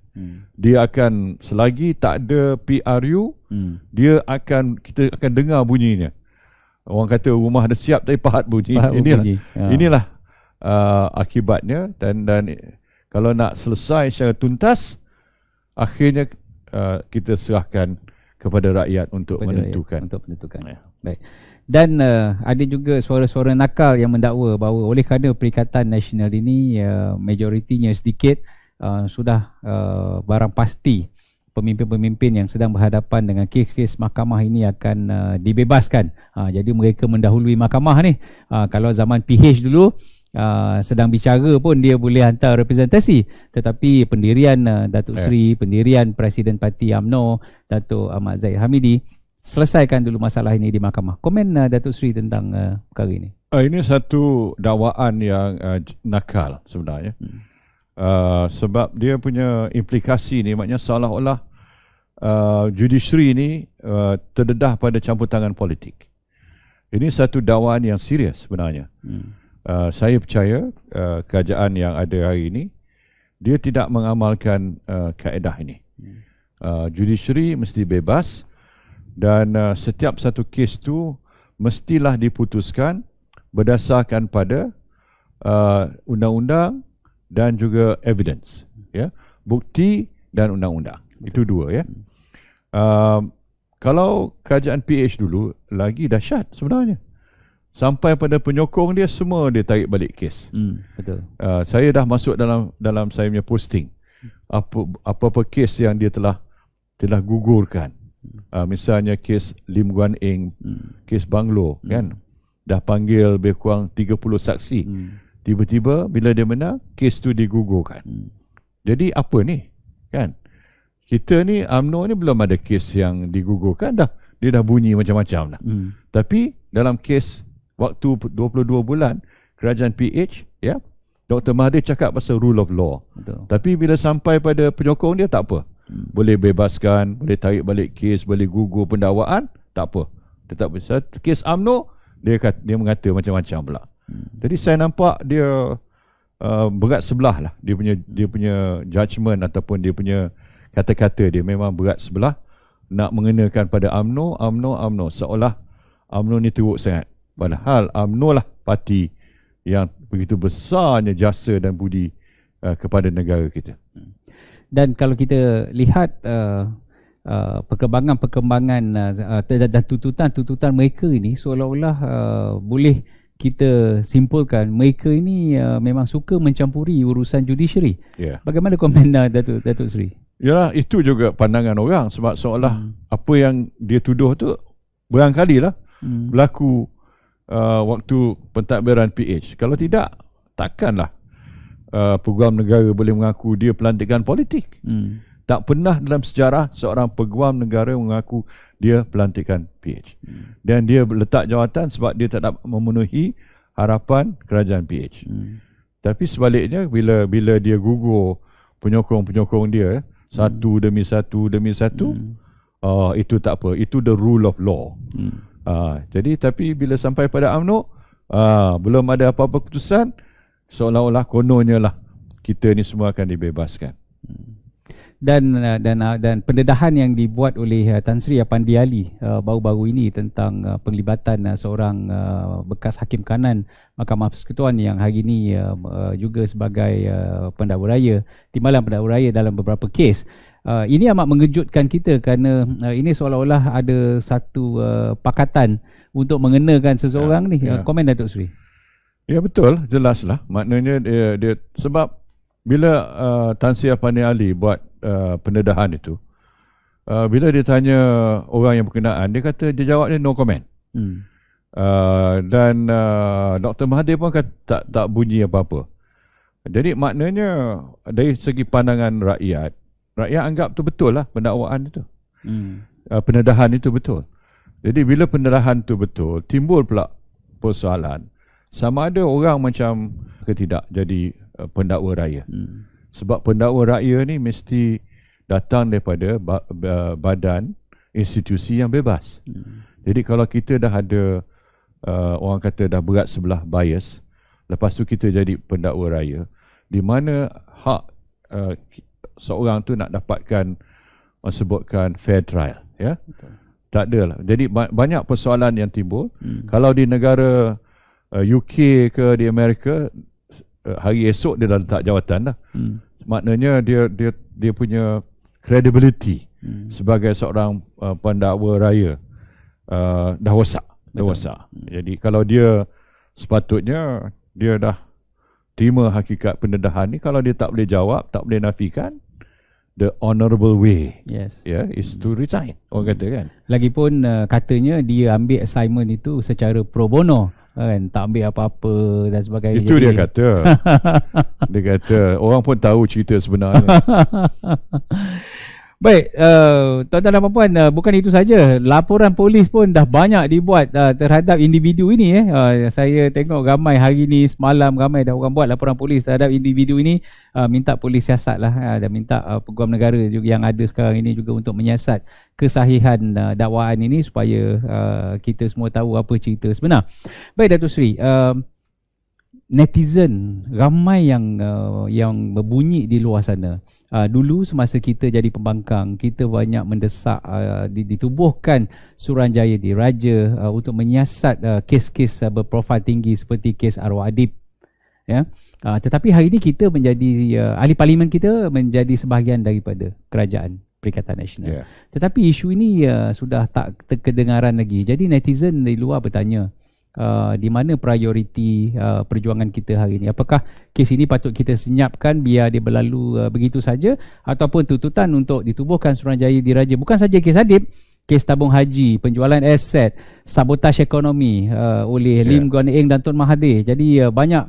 Speaker 2: Dia akan, selagi tak ada PRU, kita akan dengar bunyinya. Orang kata rumah dah siap tapi pahat bunyi. Inilah akibatnya. Dan kalau nak selesai secara tuntas, akhirnya kita serahkan kepada rakyat untuk menentukan.
Speaker 1: Ya. Baik. Dan ada juga suara-suara nakal yang mendakwa bahawa oleh kerana Perikatan Nasional ini majoritinya sedikit, sudah barang pasti pemimpin-pemimpin yang sedang berhadapan dengan kes-kes mahkamah ini akan dibebaskan. Jadi mereka mendahului mahkamah ni. Kalau zaman PH dulu sedang bicara pun dia boleh hantar representasi, tetapi pendirian Datuk Seri, pendirian Presiden Parti UMNO, Datuk Ahmad Zahid Hamidi, selesaikan dulu masalah ini di mahkamah. Komen Datuk Seri tentang perkara ini.
Speaker 2: Ini satu dakwaan yang nakal sebenarnya. Sebab dia punya implikasi ni maknanya seolah-olah judiciary ni terdedah pada campur tangan politik. Ini satu dakwaan yang serius sebenarnya. Saya percaya kerajaan yang ada hari ini dia tidak mengamalkan kaedah ini. Judiciary mesti bebas dan setiap satu kes tu mestilah diputuskan berdasarkan pada undang-undang dan juga evidence, ya, bukti dan undang-undang. Itu dua, ya. Kalau kerajaan PH dulu lagi dahsyat sebenarnya. Sampai pada penyokong dia semua dia tarik balik kes.
Speaker 1: Betul.
Speaker 2: Saya dah masuk dalam saya punya posting. Apa-apa kes yang dia telah gugurkan. Misalnya kes Lim Guan Eng, kes Banglo, kan. Dah panggil lebih kurang 30 saksi. Tiba-tiba bila dia menang, kes tu digugurkan. Jadi apa ni? Kan? Kita ni UMNO ni belum ada kes yang digugurkan dah. Dia dah bunyi macam-macam dah. Tapi dalam kes waktu 22 bulan kerajaan PH, ya, Dr. Mahathir cakap pasal rule of law.
Speaker 1: Betul.
Speaker 2: Tapi bila sampai pada penyokong dia tak apa. Boleh bebaskan, boleh tarik balik kes, boleh gugur pendakwaan, tak apa. Tetap bisa. Kes UMNO dia mengata macam-macam pula. Jadi saya nampak dia berat sebelah lah. Dia punya judgement ataupun dia punya kata-kata dia memang berat sebelah. Nak mengenakan pada UMNO seolah UMNO ni teruk sangat. Padahal UMNO lah parti yang begitu besarnya jasa dan budi kepada negara kita.
Speaker 1: Dan kalau kita lihat perkembangan dan tuntutan mereka ini seolah-olah boleh kita simpulkan mereka ini memang suka mencampuri urusan judiciary. Bagaimana komen Datuk Seri?
Speaker 2: Yalah, itu juga pandangan orang sebab seolah apa yang dia tuduh tu berangkali lah berlaku waktu pentadbiran PH. Kalau tidak, takkanlah peguam negara boleh mengaku dia pelantikan politik. Tak pernah dalam sejarah seorang peguam negara mengaku dia pelantikan PH. Dan dia letak jawatan sebab dia tak dapat memenuhi harapan kerajaan PH. Tapi sebaliknya bila dia gugur penyokong-penyokong dia satu demi satu, itu tak apa. Itu the rule of law. Jadi tapi bila sampai pada UMNO, belum ada apa-apa keputusan, seolah-olah kononnya lah kita ni semua akan dibebaskan.
Speaker 1: Dan pendedahan yang dibuat oleh Tan Sri Apandi Ali baru-baru ini tentang penglibatan seorang bekas hakim kanan Mahkamah Persekutuan yang hari ini juga sebagai pendakwa raya, timbalan pendakwa raya dalam beberapa kes. Ini amat mengejutkan kita kerana ini seolah-olah ada satu pakatan untuk mengenakan seseorang ni. Komen Datuk Seri.
Speaker 2: Ya betul, jelaslah. Maknanya dia sebab bila Tan Sri Apandi Ali buat pendedahan itu, bila dia tanya orang yang berkenaan, dia kata dia jawab dia no comment. Dan Dr. Mahathir pun kata tak bunyi apa-apa. Jadi maknanya dari segi pandangan rakyat anggap tu betul lah pendakwaan itu. Pendedahan itu betul. Jadi bila pendedahan itu betul, timbul pula persoalan sama ada orang macam ke tidak jadi pendakwa raya. Sebab pendakwa raya ni mesti datang daripada badan institusi yang bebas. Jadi kalau kita dah ada orang kata dah berat sebelah bias, lepas tu kita jadi pendakwa raya, di mana hak seorang tu nak dapatkan sebutkan fair trial, ya. Betul. Tak ada lah. Jadi banyak persoalan yang timbul. Kalau di negara UK ke di Amerika, hari esok dia dah letak jawatan dah. Maknanya dia punya credibility sebagai seorang pendakwa raya dah rosak. Jadi kalau dia sepatutnya dia dah terima hakikat pendedahan ni, kalau dia tak boleh jawab, tak boleh nafikan, the honourable way is to resign. Orang kata kan. Lagipun
Speaker 1: katanya dia ambil assignment itu secara pro bono, kan, tak ambil apa-apa dan sebagainya.
Speaker 2: Itu dia kata. Dia kata orang pun tahu cerita sebenarnya.
Speaker 1: Baik, tuan-tuan dan puan, bukan itu saja. Laporan polis pun dah banyak dibuat terhadap individu ini. Saya tengok ramai hari ni, semalam ramai dah orang buat laporan polis terhadap individu ini. Minta polis siasat lah, dan minta peguam negara juga yang ada sekarang ini juga untuk menyiasat kesahihan dakwaan ini supaya kita semua tahu apa cerita sebenar. Baik Datuk Seri, netizen ramai yang berbunyi di luar sana. Dulu semasa kita jadi pembangkang, kita banyak mendesak ditubuhkan Suruhanjaya Diraja untuk menyiasat kes-kes berprofil tinggi seperti kes arwah Adib. Ya. Tetapi hari ini kita menjadi ahli parlimen kita menjadi sebahagian daripada kerajaan Perikatan Nasional. Tetapi isu ini sudah tak terkedengaran lagi. Jadi netizen di luar bertanya, di mana prioriti perjuangan kita hari ini? Apakah kes ini patut kita senyapkan biar dia berlalu begitu saja, ataupun tuntutan untuk ditubuhkan Suruhanjaya Diraja? Bukan saja kes Adib, kes tabung haji, penjualan aset, sabotaj ekonomi oleh Lim Guan Eng dan Tun Mahathir. Jadi banyak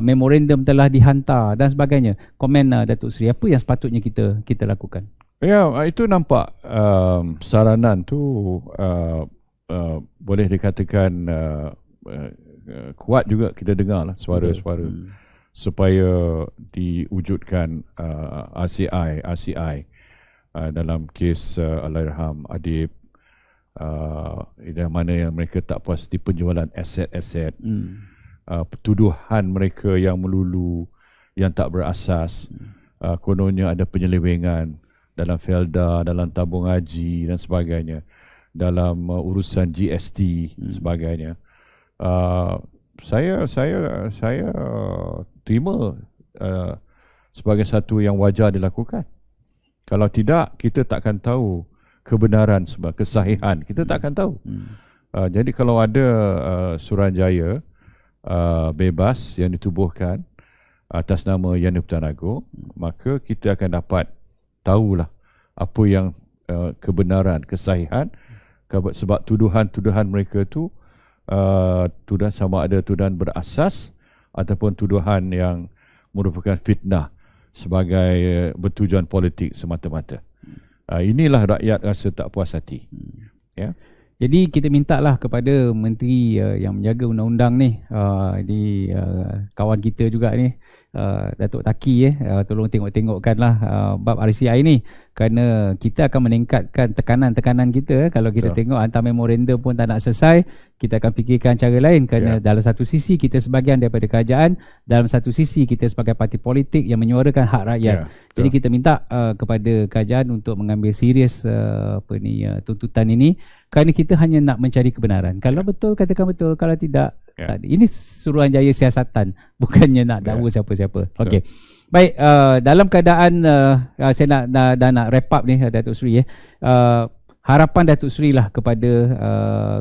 Speaker 1: memorandum telah dihantar dan sebagainya. Komen Datuk Seri, apa yang sepatutnya kita lakukan?
Speaker 2: Ya, itu nampak saranan tu boleh dikatakan kuat juga kita dengar lah suara-suara supaya diwujudkan RCI dalam kes Allahyarham Adib, yang mana yang mereka tak puas di penjualan aset-aset, tuduhan mereka yang melulu, yang tak berasas, kononnya ada penyelewengan dalam Felda, dalam tabung haji dan sebagainya, dalam urusan GST sebagainya. Saya terima sebagai satu yang wajar dilakukan. Kalau tidak, kita takkan tahu kebenaran sebab kesahihan. Kita takkan tahu. Jadi kalau ada Suruhanjaya bebas yang ditubuhkan atas nama Yani Putanago, maka kita akan dapat tahulah apa yang kebenaran, kesahihan. Sebab tuduhan-tuduhan mereka tu tuduhan sama ada tuduhan berasas ataupun tuduhan yang merupakan fitnah sebagai bertujuan politik semata-mata. Inilah rakyat rasa tak puas hati. Ya.
Speaker 1: Jadi kita mintalah kepada menteri yang menjaga undang-undang ni, kawan kita juga ni, Datuk Taki, tolong tengok-tengokkanlah bab RCI ni, kerana kita akan meningkatkan tekanan-tekanan kita. Kalau kita tengok hantar memorandum pun tak nak selesai, kita akan fikirkan cara lain, kerana dalam satu sisi kita sebahagian daripada kerajaan, dalam satu sisi kita sebagai parti politik yang menyuarakan hak rakyat. Jadi kita minta kepada kerajaan untuk mengambil serius tuntutan ini, kerana kita hanya nak mencari kebenaran. Kalau betul, katakan betul. Kalau tidak, ini Suruhanjaya siasatan, bukannya nak dakwa siapa-siapa. Okey. Baik, dalam keadaan saya nak wrap up ni Datuk Seri, harapan Datuk Seri lah kepada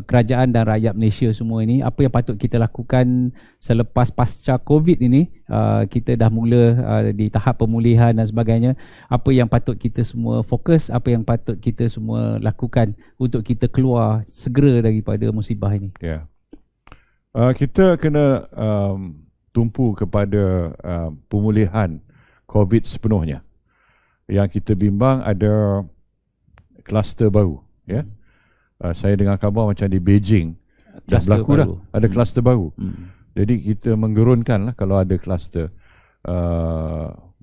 Speaker 1: kerajaan dan rakyat Malaysia semua ini, apa yang patut kita lakukan selepas pasca COVID ini. Kita dah mula di tahap pemulihan dan sebagainya. Apa yang patut kita semua fokus, apa yang patut kita semua lakukan untuk kita keluar segera daripada musibah ini?
Speaker 2: Kita kena tumpu kepada pemulihan COVID sepenuhnya. Yang kita bimbang ada kluster baru. Saya dengar khabar macam di Beijing dah berlaku dah, ada kluster baru. Jadi kita menggerunkan lah kalau ada kluster.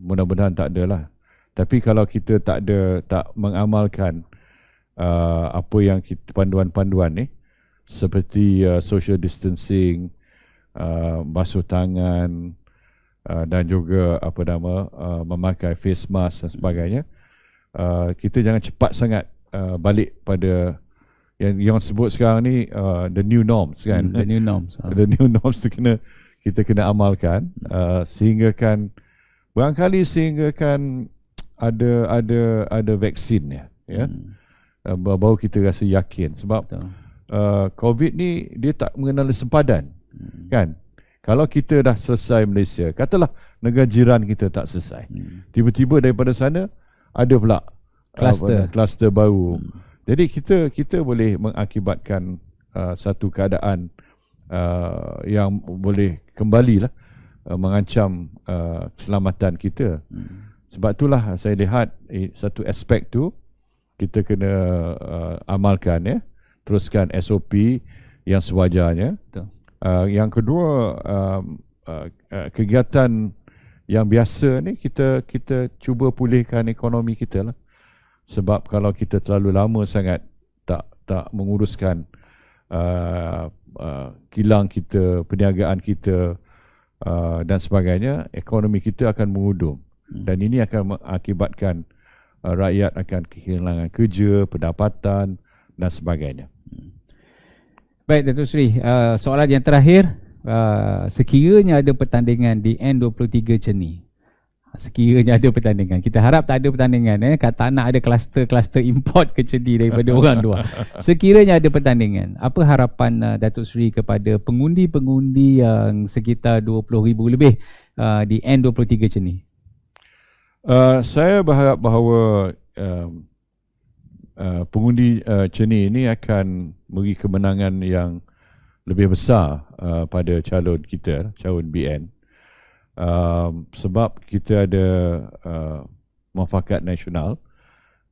Speaker 2: Mudah-mudahan tak ada lah. Tapi kalau kita tak mengamalkan apa yang panduan-panduan ni, seperti social distancing, basuh tangan, dan juga memakai face mask dan sebagainya, kita jangan cepat sangat balik pada yang sebut sekarang ni the new norms kan.
Speaker 1: The new norms.
Speaker 2: The new norms tu kita kena amalkan, sehingga kan ada vaksin ya. Baru kita rasa yakin, sebab COVID ni dia tak mengenali sempadan. Kan? Kalau kita dah selesai Malaysia, katalah negara jiran kita tak selesai, tiba-tiba daripada sana ada pula kluster baru. Jadi kita boleh mengakibatkan satu keadaan yang boleh kembalilah mengancam keselamatan kita. Sebab itulah saya lihat satu aspek tu kita kena amalkan, ya. Teruskan SOP yang sewajarnya. Yang kedua, kegiatan yang biasa ni kita cuba pulihkan ekonomi kita lah. Sebab kalau kita terlalu lama sangat tak menguruskan kilang kita, perniagaan kita dan sebagainya, ekonomi kita akan mengudum. Dan ini akan mengakibatkan rakyat akan kehilangan kerja, pendapatan dan sebagainya.
Speaker 1: Baik Datuk Seri, soalan yang terakhir, sekiranya ada pertandingan di N23 Ceni, sekiranya ada pertandingan, kita harap tak ada pertandingan, tak nak ada kluster import ke Ceni daripada orang luar. Sekiranya ada pertandingan, apa harapan Datuk Seri kepada pengundi-pengundi yang sekitar 20,000 lebih di N23 Ceni?
Speaker 2: Saya berharap bahawa pengundi Ceni ini akan beri kemenangan yang lebih besar pada calon kita, calon BN. Sebab kita ada muafakat nasional.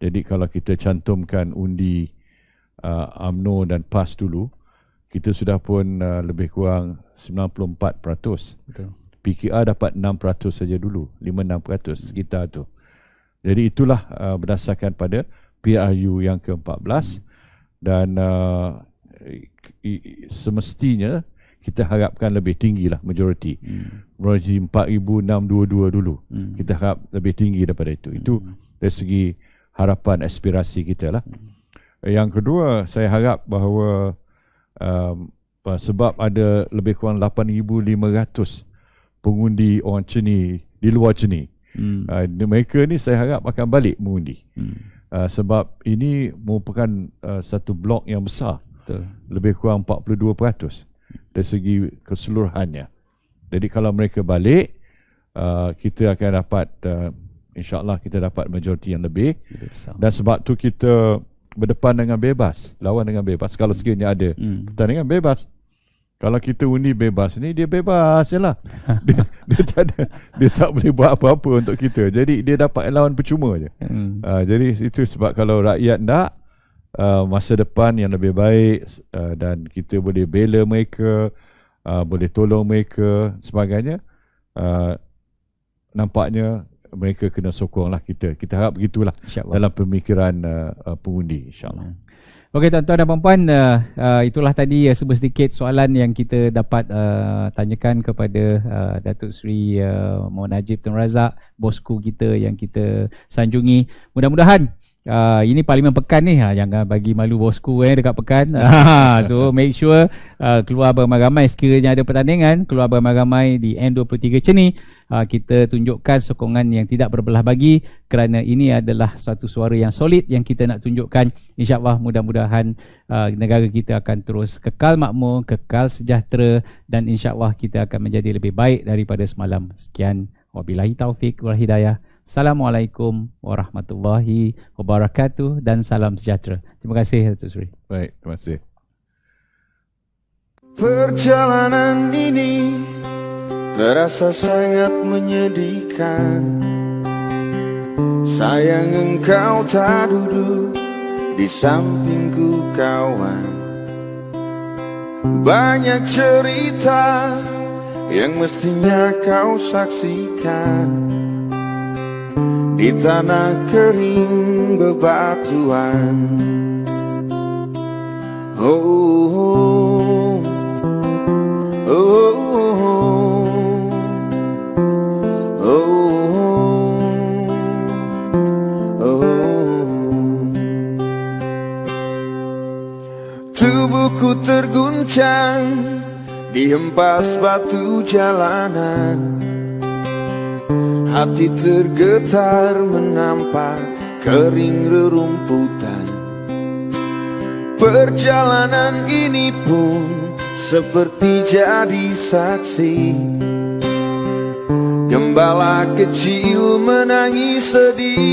Speaker 2: Jadi kalau kita cantumkan undi UMNO dan PAS dulu, kita sudah pun lebih kurang 94%. Betul. PKR dapat 6% saja dulu, 5-6% sekitar tu. Jadi itulah berdasarkan pada PRU yang ke-14 dan semestinya kita harapkan lebih tinggilah majoriti. Majoriti 4,622 dulu. Kita harap lebih tinggi daripada itu. Itu dari segi harapan aspirasi kita lah. Yang kedua, saya harap bahawa sebab ada lebih kurang 8,500 pengundi orang Ceni di luar Ceni. Mereka ni saya harap akan balik mengundi. Sebab ini merupakan satu blok yang besar. Betul. Lebih kurang 42% dari segi keseluruhannya. Jadi kalau mereka balik, kita akan dapat insya-Allah kita dapat majoriti yang lebih. Dan sebab tu kita berdepan dengan bebas, lawan dengan bebas. Kalau sekiranya ada pertandingan bebas. Kalau kita undi bebas ni, dia bebas je lah. Dia tak boleh buat apa-apa untuk kita. Jadi dia dapat lawan percuma je. Jadi itu sebab kalau rakyat nak masa depan yang lebih baik dan kita boleh bela mereka, boleh tolong mereka sebagainya, nampaknya mereka kena sokonglah kita. Kita harap begitulah dalam pemikiran pengundi, insyaAllah.
Speaker 1: Okey tuan-tuan dan puan-puan, itulah tadi sebuah sedikit soalan yang kita dapat tanyakan kepada Datuk Seri Muhammad Najib Tun Razak, bosku kita yang kita sanjungi. Mudah-mudahan ini Parlimen Pekan ni, jangan bagi malu bosku dekat Pekan. So make sure keluar beramai-ramai sekiranya ada pertandingan, keluar beramai-ramai di N23 Ceni. Kita tunjukkan sokongan yang tidak berbelah bagi, kerana ini adalah suatu suara yang solid yang kita nak tunjukkan. InsyaAllah mudah-mudahan negara kita akan terus kekal makmur, kekal sejahtera, dan insyaAllah kita akan menjadi lebih baik daripada semalam. Sekian, wabillahi taufik wal hidayah. Assalamualaikum warahmatullahi wabarakatuh dan salam sejahtera. Terima kasih Datuk Seri.
Speaker 2: Baik, terima kasih.
Speaker 3: Perjalanan ini terasa sangat menyedihkan. Sayang engkau tak duduk di sampingku kawan. Banyak cerita yang mestinya kau saksikan di tanah kering bebatuan. Oh, oh, oh, oh, oh. Tubuhku terguncang dihempas batu jalanan. Hati tergetar menampak kering rerumputan. Perjalanan ini pun seperti jadi saksi. Gembala kecil menangis sedih.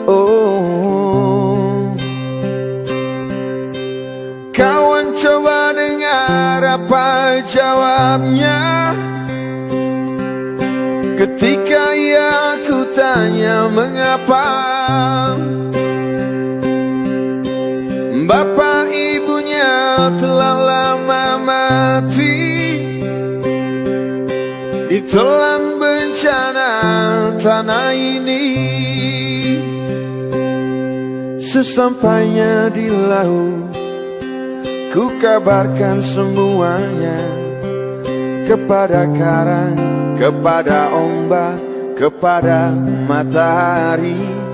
Speaker 3: Oh, kawan coba dengar apa jawabnya ketika tanya mengapa bapak ibunya telah lama mati, ditelan bencana tanah ini. Sesampainya di laut, ku kabarkan semuanya kepada karang, kepada ombak, kepada matahari.